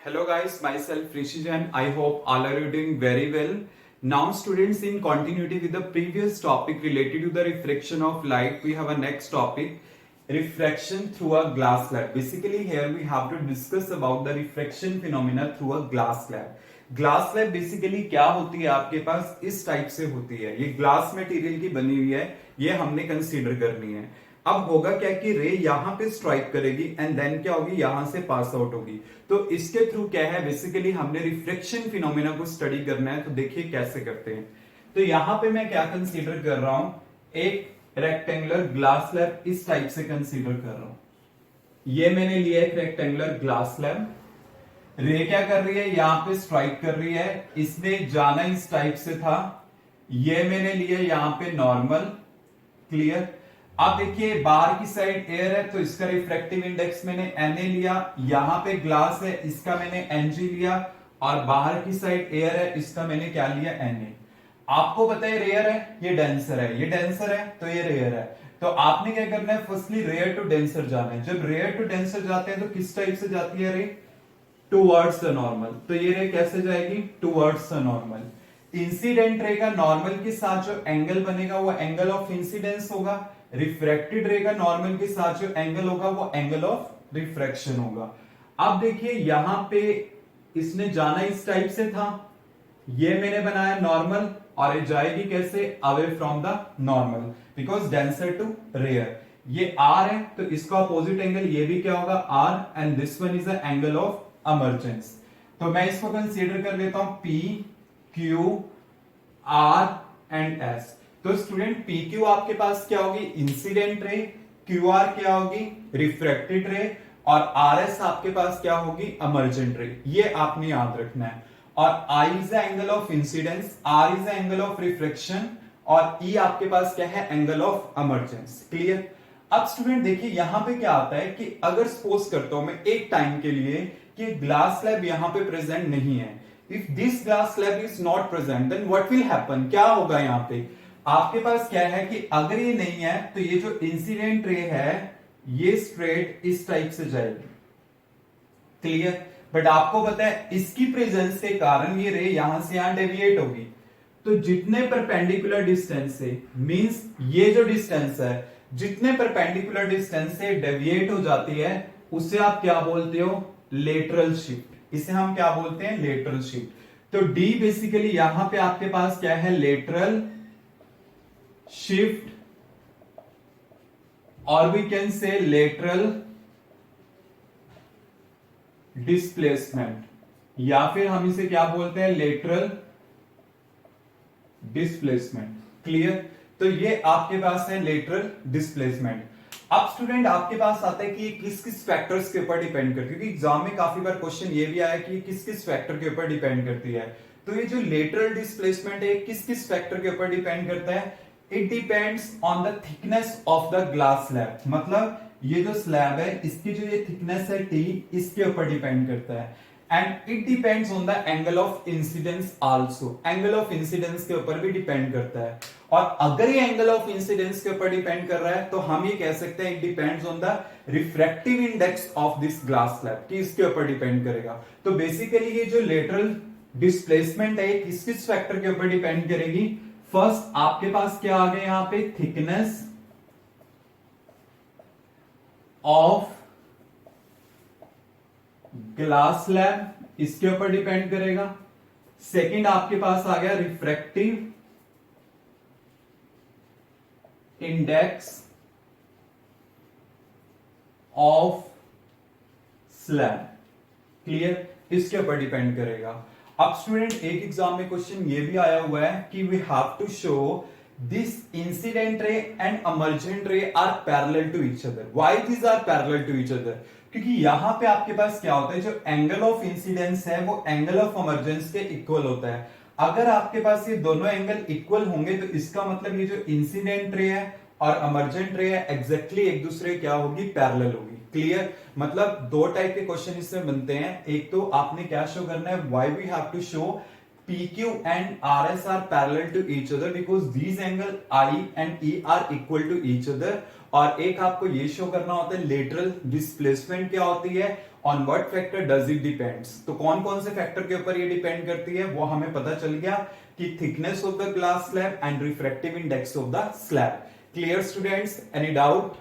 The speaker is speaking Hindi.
Hello guys, myself Rishi Jain. I hope all are you doing very well. Now students, in continuity with the previous topic related to the refraction of light, we have a next topic, refraction through a glass slab. Basically here we have to discuss about the refraction phenomena through a glass slab. Glass slab basically क्या होती है आपके पास, इस टाइप से होती है, ये ग्लास मटेरियल की बनी हुई है, ये हमने कंसीडर करनी है। अब होगा क्या कि रे यहां पे स्ट्राइक करेगी एंड देन क्या होगी, यहां से पास आउट होगी। तो इसके थ्रू क्या है, बेसिकली हमने रिफ्लेक्शन फिनोमेना को स्टडी करना है। तो देखिए कैसे करते हैं। तो यहां पे मैं क्या कंसीडर कर रहा हूं, एक रेक्टेंगुलर ग्लास स्लैब इस टाइप से कंसीडर कर रहा हूं। ये मैंने लिया एक रेक्टेंगुलर ग्लास स्लैब, रे क्या कर रही है, यहां पे स्ट्राइक कर रही है, इसने जाना इस टाइप से था, ये मैंने लिया यहां पे नॉर्मल, क्लियर। अब देखिए बाहर की साइड एयर है तो इसका रिफ्रैक्टिव इंडेक्स मैंने Na लिया, यहां पे ग्लास है इसका मैंने Ng लिया, और बाहर की साइड एयर है इसका मैंने क्या लिया, Na। आपको पता है रेयर है, ये डेंसर है, ये डेंसर है तो ये रेयर है। तो आपने क्या करना है, फर्स्टली रेयर टू डेंसर जाना है। जब रेयर टू डेंसर जाते हैं तो किस टाइप से जाती है रे, टूवर्ड्स द नॉर्मल। तो ये रे कैसे जाएगी, towards the normal. Incident ray का नॉर्मल के साथ जो एंगल बनेगा वो एंगल ऑफ इंसिडेंस होगा, रिफ्रैक्टेड रे का नॉर्मल के साथ जो एंगल होगा वो एंगल ऑफ रिफ्रैक्शन होगा। अब देखिए यहां पे इसने जाना इस टाइप से था, ये मैंने बनाया नॉर्मल, और ये जाएगी कैसे, away from the normal, because denser to rare. ये आर है तो इसका अपोजिट एंगल ये भी क्या होगा, r, and this one is the angle of emergence. तो मैं इसको कंसीडर कर लेता हूं P, Q, R and S। तो स्टूडेंट पी क्यू आपके पास क्या होगी, इंसिडेंट रे, क्यू आर क्या होगी, रिफ्रैक्टेड रे, और आर एस आपके पास क्या होगी, इमर्जेंट रे। ये आपने याद रखना है। और I is the angle of incidence, R is the angle of refraction, और ई आपके पास क्या है, एंगल ऑफ इमर्जेंस, क्लियर। अब स्टूडेंट देखिए यहां पे क्या आता है कि अगर सपोज करता हूं मैं एक टाइम के लिए कि ग्लास स्लैब यहां पे प्रेजेंट नहीं है, if this glass slab is not present then what will happen, क्या होगा यहां पे आपके पास क्या है कि अगर ये नहीं है तो ये जो इंसिडेंट रे है ये स्ट्रेट इस टाइप से जाएगी, क्लियर। बट आपको पता है इसकी प्रेजेंस के कारण ये रे यहां से यहां डेविएट होगी। तो जितने परपेंडिकुलर डिस्टेंस से, मींस ये जो डिस्टेंस है, जितने परपेंडिकुलर डिस्टेंस से डेविएट हो जाती है उसे आप क्या बोलते हो, लेटरल शिफ्ट। इसे हम क्या बोलते हैं, लेटरल शिफ्ट। तो डी बेसिकली यहां पे आपके पास क्या है, लेटरल शिफ्ट, और we can say lateral displacement, या फिर हम इसे क्या बोलते हैं, लेटरल डिस्प्लेसमेंट, क्लियर। तो ये आपके पास है लेटरल डिस्प्लेसमेंट। अब स्टूडेंट आपके पास आता है कि ये किस किस फैक्टर्स के ऊपर डिपेंड करती है, क्योंकि एग्जाम में काफी बार क्वेश्चन ये भी आया कि ये किस किस फैक्टर के ऊपर डिपेंड करती है। तो ये जो लेटरल डिस्प्लेसमेंट है किस किस फैक्टर के ऊपर डिपेंड करता है, it depends on the thickness of the glass slab. मतलब ये जो स्लैब है इसकी जो ये थिकनेस है टी, इसके ऊपर डिपेंड करता है। And it depends on the angle of incidence also, angle of incidence के ऊपर भी डिपेंड करता है। और अगर ये एंगल ऑफ इंसिडेंस के ऊपर डिपेंड कर रहा है तो हम ये कह सकते हैं it depends on the refractive index of this glass slab, कि इसके ऊपर डिपेंड करेगा। तो बेसिकली ये जो लेटरल डिस्प्लेसमेंट है किस किस फैक्टर के ऊपर डिपेंड करेगी, फर्स्ट आपके पास क्या आ गया यहां पे, थिकनेस ऑफ ग्लास स्लैब, इसके ऊपर डिपेंड करेगा। सेकंड आपके पास आ गया refractive index of slab, clear, इसके ऊपर डिपेंड करेगा। अब स्टूडेंट एक एग्जाम में क्वेश्चन ये भी आया हुआ है कि we have to show this incident ray and emergent ray are parallel to each other. Why these are parallel to each other, क्योंकि यहां पे आपके पास क्या होता है, जो एंगल ऑफ इंसिडेंस है वो एंगल ऑफ इमर्जेंस के इक्वल होता है। अगर आपके पास ये दोनों एंगल इक्वल होंगे तो इसका मतलब ये जो इंसिडेंट रे है और इमर्जेंट रे है एग्जैक्टली एक दूसरे क्या होगी, पैरेलल होगी, क्लियर। मतलब दो टाइप के क्वेश्चन इससे बनते हैं। एक तो आपने क्या शो करना है, why we have to show PQ and RS are parallel to each other because these angle I and E are equal to each other। और एक आपको ये शो करना होता है लेटरल डिस्प्लेसमेंट क्या होती है on what factor does it depends, तो कौन कौन से फैक्टर के ऊपर ये डिपेंड करती है वो हमें पता चल गया कि thickness of the glass slab and refractive index of the slab. Clear students, any doubt?